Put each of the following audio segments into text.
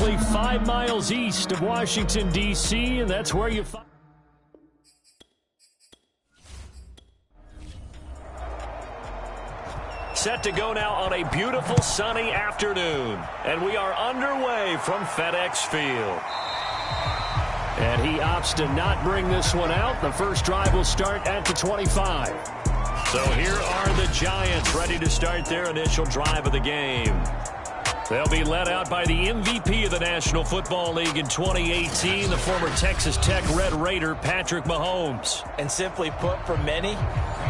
roughly 5 miles east of Washington, D.C., and that's where you find. Set to go now on a beautiful sunny afternoon, and we are underway from FedEx Field. And he opts to not bring this one out. The first drive will start at the 25. So here are the Giants ready to start their initial drive of the game. They'll be led out by the MVP of the National Football League in 2018, the former Texas Tech Red Raider, Patrick Mahomes. And simply put, for many,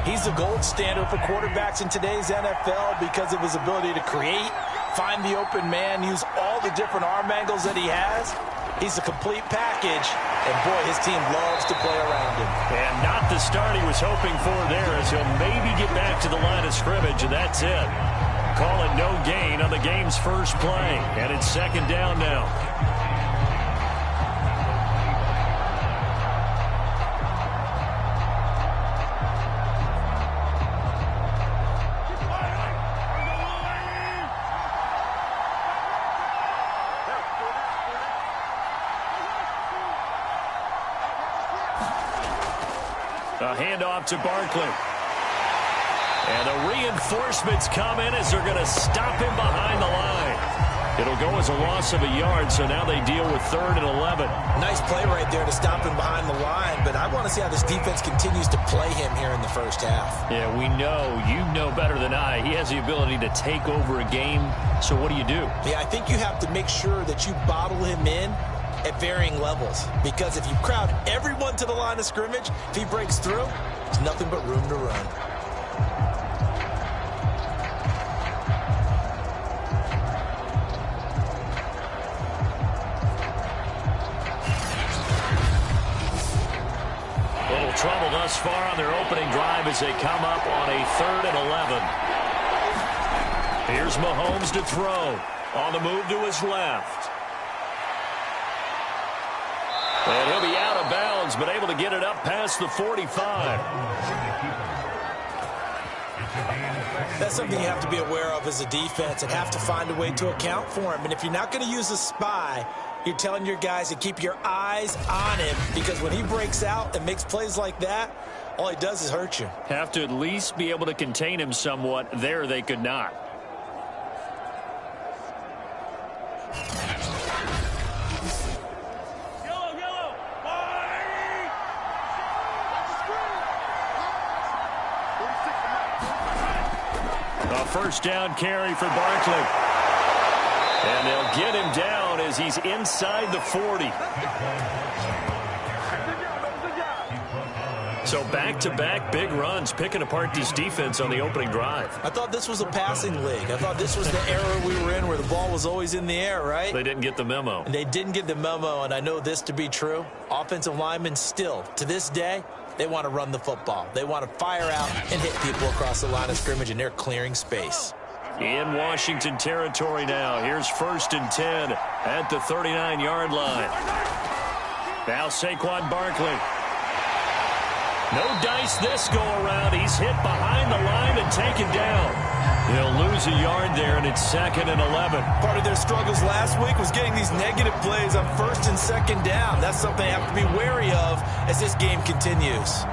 he's the gold standard for quarterbacks in today's NFL because of his ability to create, find the open man, use all the different arm angles that he has. He's a complete package, and boy, his team loves to play around him. And not the start he was hoping for there, as he'll maybe get back to the line of scrimmage, and that's it. Call it no gain on the game's first play, and it's second down now. A handoff to Barkley. And the reinforcements come in as they're going to stop him behind the line. It'll go as a loss of a yard, so now they deal with 3rd and 11. Nice play right there to stop him behind the line, but I want to see how this defense continues to play him here in the first half. Yeah, we know. You know better than I. He has the ability to take over a game, so what do you do? Yeah, I think you have to make sure that you bottle him in at varying levels, because if you crowd everyone to the line of scrimmage, if he breaks through, there's nothing but room to run. Little trouble thus far on their opening drive as they come up on a 3rd and 11. Here's Mahomes to throw. On the move to his left. And he'll be out of bounds, but able to get it up past the 45. That's something you have to be aware of as a defense and have to find a way to account for him. And if you're not going to use a spy, you're telling your guys to keep your eyes on him, because when he breaks out and makes plays like that, all he does is hurt you. Have to at least be able to contain him somewhat. There they could not. A first down carry for Barkley. And they'll get him down as he's inside the 40. So back-to-back big runs, picking apart this defense on the opening drive. I thought this was a passing league. I thought this was the era we were in where the ball was always in the air, right? They didn't get the memo. And they didn't get the memo, and I know this to be true. Offensive linemen still, to this day, they want to run the football. They want to fire out and hit people across the line of scrimmage, and they're clearing space. In Washington territory now. Here's 1st and 10 at the 39-yard line. Now Saquon Barkley. No dice this go-around. He's hit behind the line and taken down. He'll lose a yard there, and it's 2nd and 11. Part of their struggles last week was getting these negative plays on 1st and 2nd down. That's something they have to be wary of as this game continues.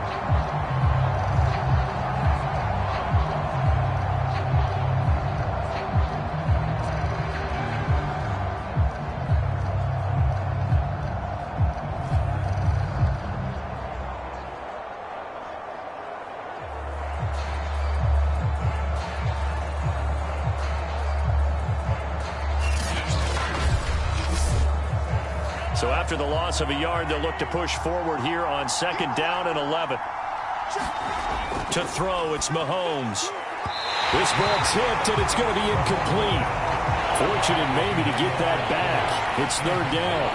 So after the loss of a yard, they'll look to push forward here on 2nd down and 11. To throw, it's Mahomes. This ball tipped, and it's going to be incomplete. Fortunate maybe to get that back. It's 3rd down.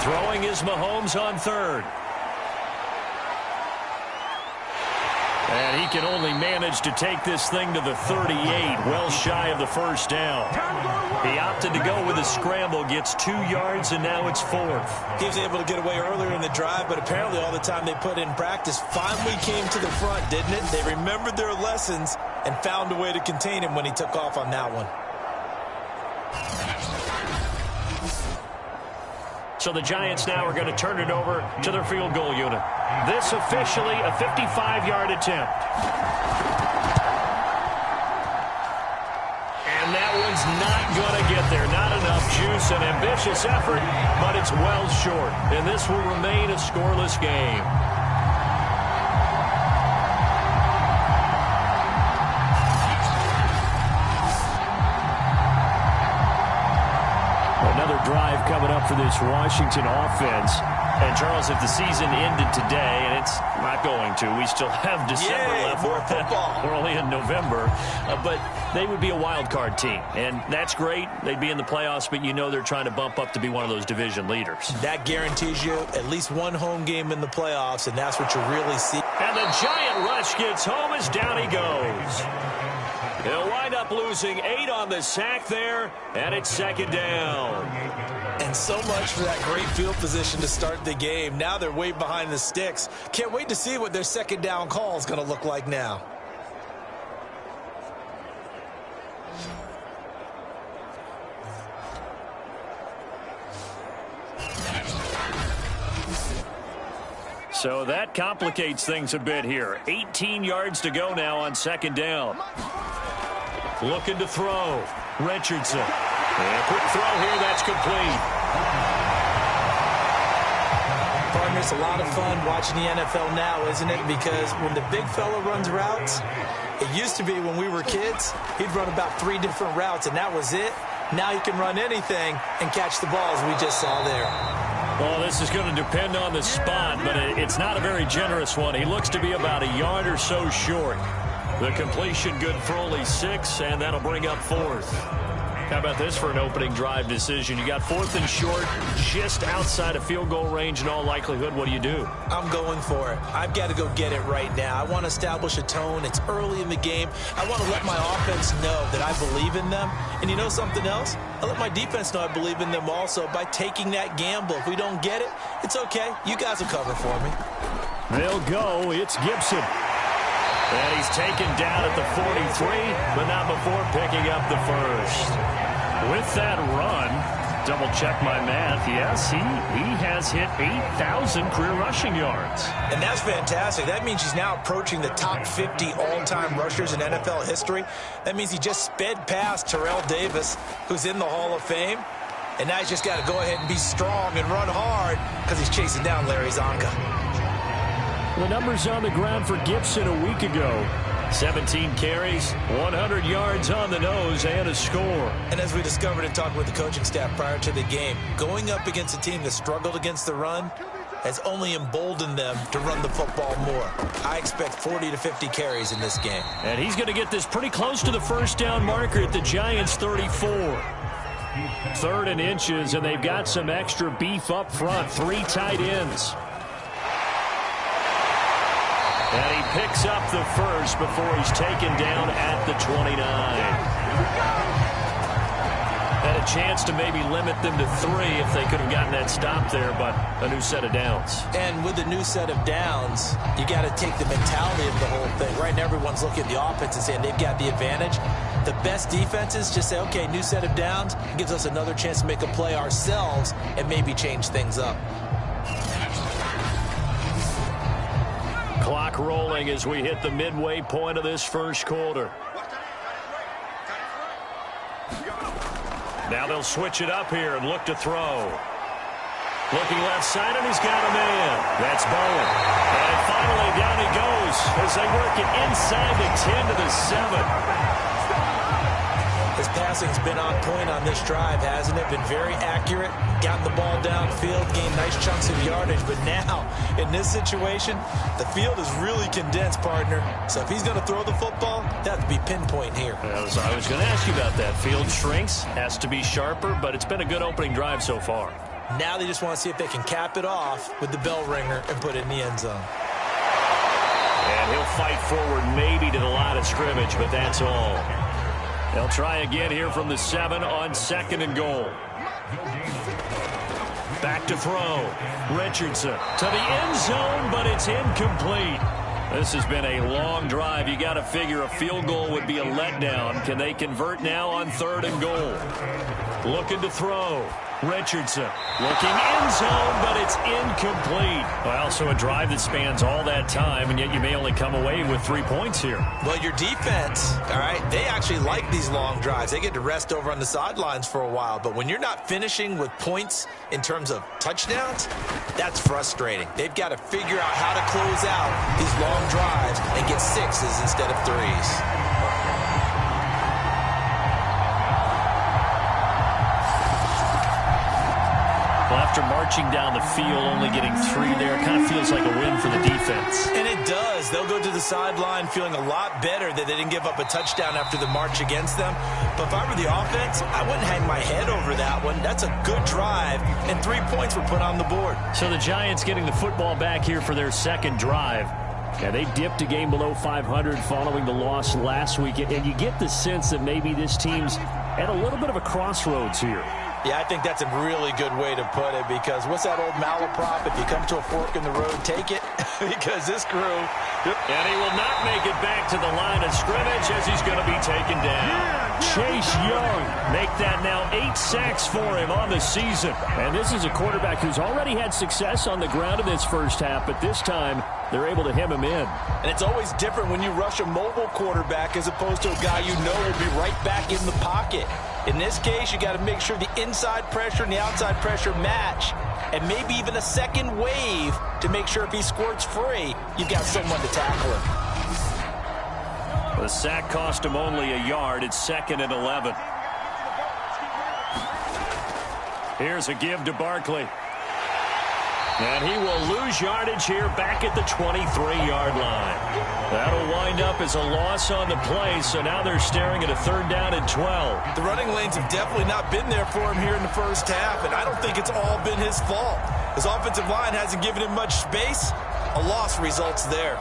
Throwing is Mahomes on 3rd. And he can only manage to take this thing to the 38, well shy of the 1st down. He opted to go with a scramble, gets 2 yards, and now it's 4th. He was able to get away earlier in the drive, but apparently all the time they put in practice finally came to the front, didn't it? They remembered their lessons, and found a way to contain him when he took off on that one. So the Giants now are going to turn it over to their field goal unit. This officially a 55-yard attempt. And that one's not going to get there. Not enough juice, an ambitious effort, but it's well short. And this will remain a scoreless game. Another drive coming up for this Washington offense. And, Charles, if the season ended today, and it's not going to, we still have December left. More football. We're only in November. But they would be a wild card team. And that's great. They'd be in the playoffs, but you know they're trying to bump up to be one of those division leaders. That guarantees you at least one home game in the playoffs, and that's what you really see. And the Giant rush gets home as down he goes. He'll wind up losing 8 on the sack there, and it's second down. And so much for that great field position to start the game. Now they're way behind the sticks. Can't wait to see what their second down call is going to look like now. So that complicates things a bit here. 18 yards to go now on second down. Looking to throw. Richardson. And a quick throw here. That's complete. Partner, it's a lot of fun watching the NFL now, isn't it? Because when the big fella runs routes, it used to be when we were kids, he'd run about 3 different routes, and that was it. Now he can run anything and catch the balls we just saw there. Well, this is going to depend on the spot, but it's not a very generous one. He looks to be about a yard or so short. The completion good for only 6, and that'll bring up 4th. How about this for an opening drive decision? You got 4th and short, just outside of field goal range in all likelihood. What do you do? I'm going for it. I've got to go get it right now. I want to establish a tone. It's early in the game. I want to let my offense know that I believe in them. And you know something else? I let my defense know I believe in them also by taking that gamble. If we don't get it, it's okay. You guys will cover for me. They'll go. It's Gibson. And he's taken down at the 43, but not before picking up the first. With that run, double check my math, yes, he has hit 8,000 career rushing yards. And that's fantastic. That means he's now approaching the top 50 all-time rushers in NFL history. That means he just sped past Terrell Davis, who's in the Hall of Fame. And now he's just got to go ahead and be strong and run hard because he's chasing down Larry Zonka. The numbers on the ground for Gibson a week ago. 17 carries, 100 yards on the nose, and a score. And as we discovered in talking with the coaching staff prior to the game, going up against a team that struggled against the run has only emboldened them to run the football more. I expect 40 to 50 carries in this game. And he's going to get this pretty close to the first down marker at the Giants' 34. 3rd and inches, and they've got some extra beef up front. 3 tight ends. And he picks up the first before he's taken down at the 29. Had a chance to maybe limit them to 3 if they could have gotten that stop there, but a new set of downs. And with a new set of downs, you got to take the mentality of the whole thing. Right now, everyone's looking at the offense and saying they've got the advantage. The best defenses just say, okay, new set of downs. It gives us another chance to make a play ourselves and maybe change things up. Clock rolling as we hit the midway point of this first quarter. Now they'll switch it up here and look to throw. Looking left side, and he's got a man. That's Bowen. And finally down he goes as they work it inside the 10 to the 7. His passing's been on point on this drive, hasn't it? Been very accurate, gotten the ball downfield, gained nice chunks of yardage. But now, in this situation, the field is really condensed, partner. So if he's going to throw the football, that would be pinpoint here. I was going to ask you about that. Field shrinks, has to be sharper, but it's been a good opening drive so far. Now they just want to see if they can cap it off with the bell ringer and put it in the end zone. And he'll fight forward maybe to the line of scrimmage, but that's all. They'll try again here from the 7 on 2nd and goal. Back to throw. Richardson to the end zone, but it's incomplete. This has been a long drive. You got to figure a field goal would be a letdown. Can they convert now on 3rd and goal? Looking to throw. Richardson looking end zone, but it's incomplete. Well, so a drive that spans all that time, and yet you may only come away with 3 points here. Well, your defense, all right, they actually like these long drives. They get to rest over on the sidelines for a while, but when you're not finishing with points in terms of touchdowns, that's frustrating. They've got to figure out how to close out these long drives and get 6s instead of 3s. After marching down the field, only getting 3 there, kind of feels like a win for the defense. And it does. They'll go to the sideline feeling a lot better that they didn't give up a touchdown after the march against them. But if I were the offense, I wouldn't hang my head over that one. That's a good drive, and 3 points were put on the board. So the Giants getting the football back here for their second drive. Yeah, they dipped a game below 500 following the loss last week, and you get the sense that maybe this team's at a little bit of a crossroads here. Yeah, I think that's a really good way to put it, because what's that old malaprop? If you come to a fork in the road, take it, because this crew... And he will not make it back to the line of scrimmage as he's going to be taken down. Chase Young make that now 8 sacks for him on the season. And this is a quarterback who's already had success on the ground in this first half, but this time they're able to hem him in. And it's always different when you rush a mobile quarterback as opposed to a guy you know will be right back in the pocket. In this case, you got to make sure the inside pressure and the outside pressure match, and maybe even a second wave to make sure if he squirts free, you've got someone to tackle him. The sack cost him only a yard. It's 2nd and 11. Here's a give to Barkley. And he will lose yardage here back at the 23-yard line. That'll wind up as a loss on the play, so now they're staring at a 3rd down and 12. The running lanes have definitely not been there for him here in the first half, and I don't think it's all been his fault. His offensive line hasn't given him much space. A loss results there.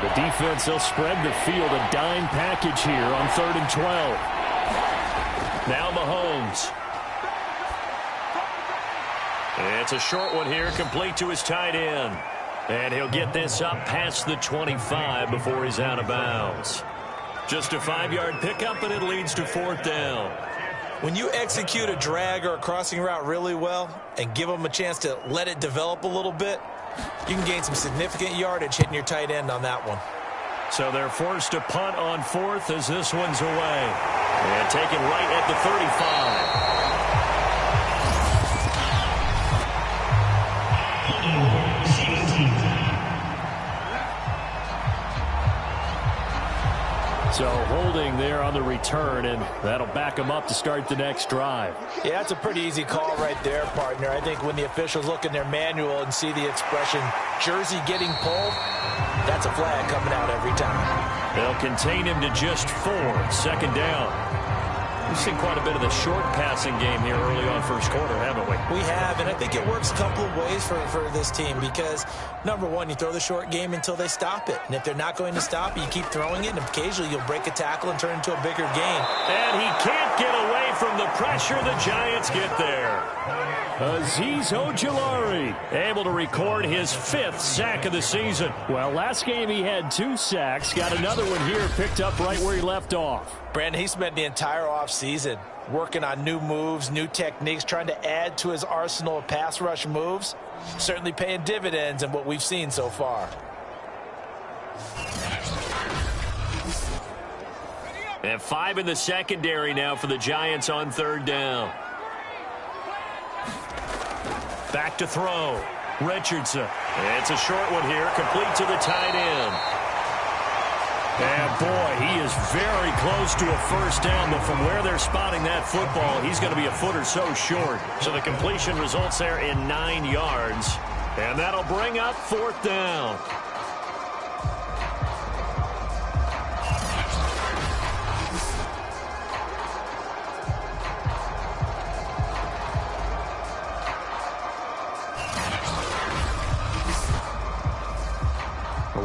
The defense, they'll spread the field, a dime package here on 3rd and 12. Now Mahomes. It's a short one here, complete to his tight end. And he'll get this up past the 25 before he's out of bounds. Just a 5-yard pickup, and it leads to 4th down. When you execute a drag or a crossing route really well and give them a chance to let it develop a little bit, you can gain some significant yardage hitting your tight end on that one. So they're forced to punt on 4th as this one's away. And taken right at the 35. So holding there on the return, and that'll back them up to start the next drive. Yeah, that's a pretty easy call right there, partner. I think when the officials look in their manual and see the expression, jersey getting pulled, that's a flag coming out every time. They'll contain him to just 4, 2nd down. We've seen quite a bit of the short passing game here early on first quarter, haven't we? We have, and I think it works a couple of ways for this team because, number one, you throw the short game until they stop it. And if they're not going to stop it, you keep throwing it, and occasionally you'll break a tackle and turn it into a bigger gain. And he can't get away from the pressure. The Giants get there. Azeez Ojulari able to record his 5th sack of the season. Well, last game he had 2 sacks. Got another one here picked up right where he left off. Brandon, he spent the entire offseason working on new moves, new techniques, trying to add to his arsenal of pass rush moves. Certainly paying dividends in what we've seen so far. And 5 in the secondary now for the Giants on 3rd down. Back to throw. Richardson. It's a short one here, complete to the tight end. And boy, he is very close to a 1st down, but from where they're spotting that football, he's going to be a foot or so short. So the completion results there in 9 yards. And that'll bring up 4th down.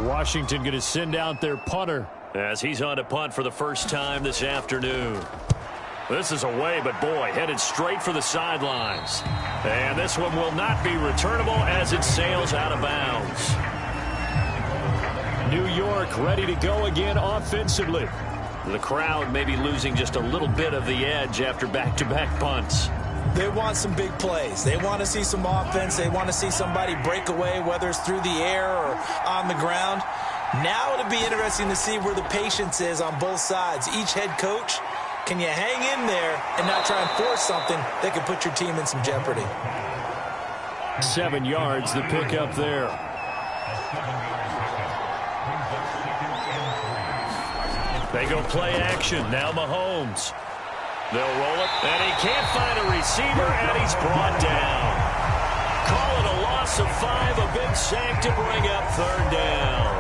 Washington going to send out their punter as he's on to punt for the first time this afternoon. This is away, but boy, headed straight for the sidelines. And this one will not be returnable as it sails out of bounds. New York ready to go again offensively. The crowd may be losing just a little bit of the edge after back-to-back punts. They want some big plays. They want to see some offense. They want to see somebody break away, whether it's through the air or on the ground. Now it'll be interesting to see where the patience is on both sides. Each head coach, can you hang in there and not try and force something that could put your team in some jeopardy? 7 yards, the pickup there. They go play action. Now Mahomes. They'll roll it, and he can't find a receiver, and he's brought down. Call it a loss of 5, a big sack to bring up 3rd down.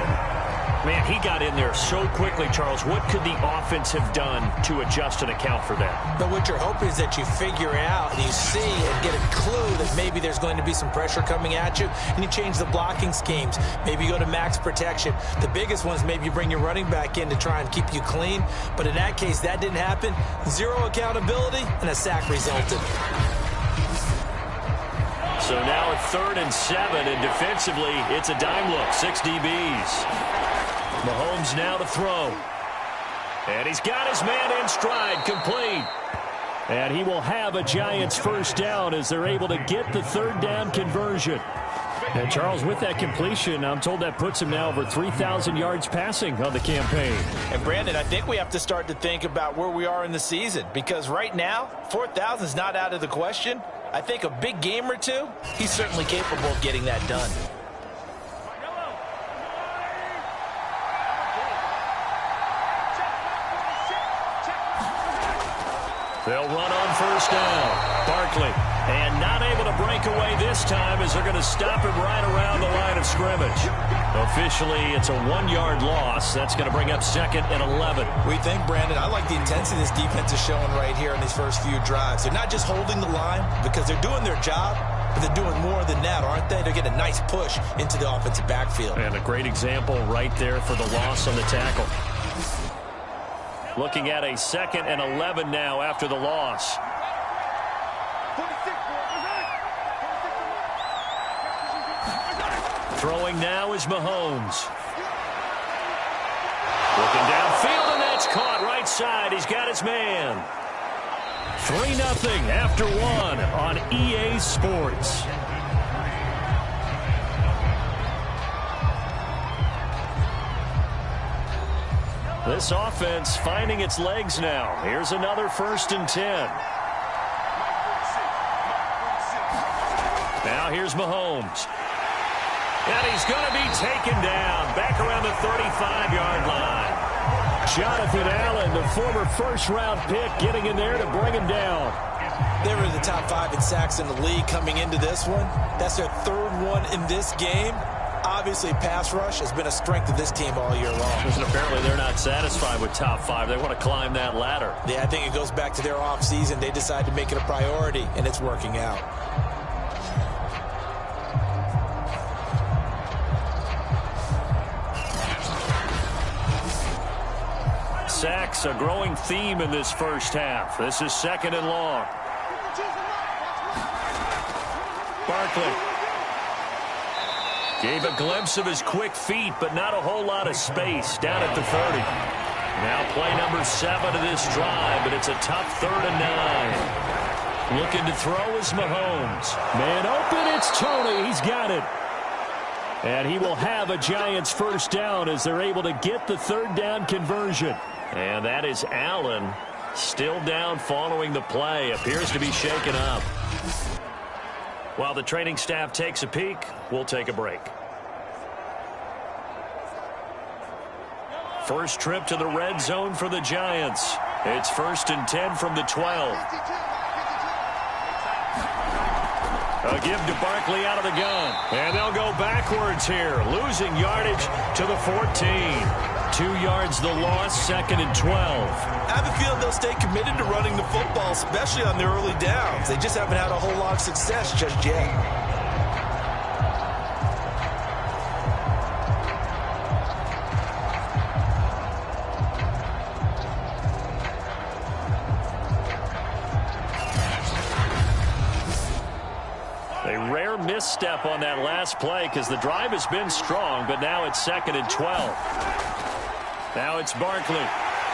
Man, he got in there so quickly, Charles. What could the offense have done to adjust and account for that? But what you're hoping is that you figure out, you see and get a clue that maybe there's going to be some pressure coming at you, and you change the blocking schemes. Maybe you go to max protection. The biggest one is maybe you bring your running back in to try and keep you clean. But in that case, that didn't happen. 0 accountability, and a sack resulted. So now it's 3rd and 7, and defensively, it's a dime look. 6 DBs. Mahomes now to throw. And he's got his man in stride, complete. And he will have a Giants 1st down as they're able to get the 3rd down conversion. And Charles, with that completion, I'm told that puts him now over 3,000 yards passing on the campaign. And Brandon, I think we have to start to think about where we are in the season, because right now, 4,000 is not out of the question. I think a big game or two, he's certainly capable of getting that done. They'll run on 1st down. Barkley, and not able to break away this time as they're going to stop him right around the line of scrimmage. Officially, it's a 1-yard loss. That's going to bring up 2nd and 11. We think, Brandon, I like the intensity this defense is showing right here in these first few drives. They're not just holding the line because they're doing their job, but they're doing more than that, aren't they? They're getting a nice push into the offensive backfield. And a great example right there for the loss on the tackle. Looking at a 2nd and 11 now after the loss. Throwing now is Mahomes. Looking downfield, and that's caught right side. He's got his man. 3-0 after 1 on EA Sports. This offense finding its legs now. Here's another 1st and 10. Now here's Mahomes. And he's going to be taken down back around the 35-yard line. Jonathan Allen, the former 1st-round pick, getting in there to bring him down. They were the top 5 in sacks in the league coming into this one. That's their 3rd one in this game. Obviously, pass rush has been a strength of this team all year long. And apparently they're not satisfied with top 5. They want to climb that ladder. Yeah, I think it goes back to their offseason. They decided to make it a priority, and it's working out. Sacks, a growing theme in this 1st half. This is 2nd and long. Barkley. Gave a glimpse of his quick feet, but not a whole lot of space down at the 30. Now play number 7 of this drive, but it's a tough 3rd and 9. Looking to throw is Mahomes. Man open, it's Tony. He's got it. And he will have a Giants 1st down as they're able to get the 3rd down conversion. And that is Allen still down following the play. Appears to be shaken up. While the training staff takes a peek, we'll take a break. First trip to the red zone for the Giants. It's 1st and 10 from the 12. A give to Barkley out of the gun. And they'll go backwards here, losing yardage to the 14. 2 yards the loss, 2nd and 12. I have a feeling they'll stay committed to running the football, especially on their early downs. They just haven't had a whole lot of success just yet. misstep on that last play because the drive has been strong, but now it's 2nd and 12. Now it's Barkley.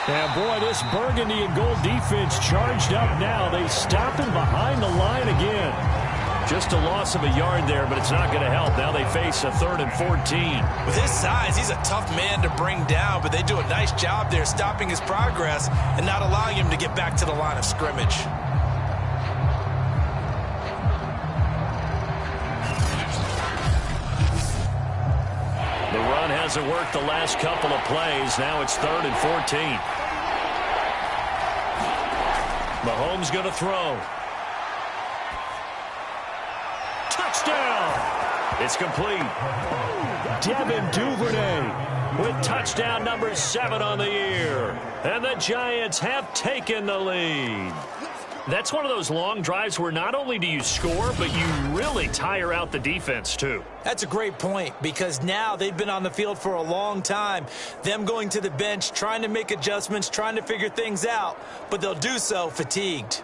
Yeah, boy, this burgundy and gold defense charged up now. They stop him behind the line again. Just a loss of a yard there, but it's not going to help. Now they face a 3rd and 14. With his size, he's a tough man to bring down, but they do a nice job there stopping his progress and not allowing him to get back to the line of scrimmage. The run hasn't worked the last couple of plays. Now it's 3rd and 14. Mahomes going to throw. Touchdown! It's complete. Devin Duvernay With touchdown number 7 on the year. And the Giants have taken the lead. That's one of those long drives where not only do you score, but you really tire out the defense, too. That's a great point because now they've been on the field for a long time. Them going to the bench, trying to make adjustments, trying to figure things out, but they'll do so fatigued.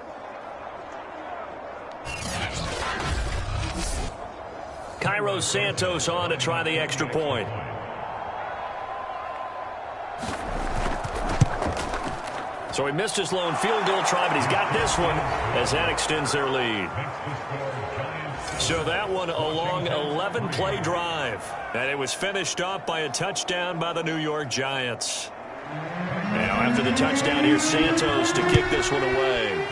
Cairo Santos on to try the extra point. So he missed his lone field goal try, but he's got this one as that extends their lead. So that one a long 11-play drive. And it was finished off by a touchdown by the New York Giants. Now after the touchdown, here's Santos to kick this one away.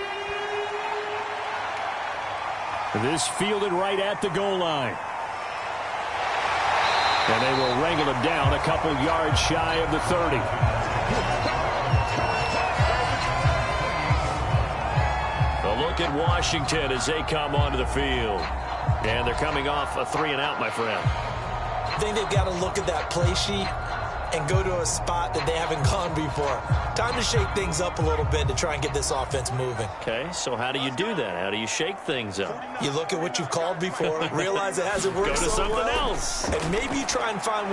This fielded right at the goal line. And they will wrangle him down a couple yards shy of the 30. Look at Washington as they come onto the field. And they're coming off a 3-and-out, my friend. I think they've got to look at that play sheet and go to a spot that they haven't gone before. Time to shake things up a little bit to try and get this offense moving. Okay, so how do you do that? How do you shake things up? You look at what you've called before, realize it hasn't worked Go to so something well, else. and maybe try and find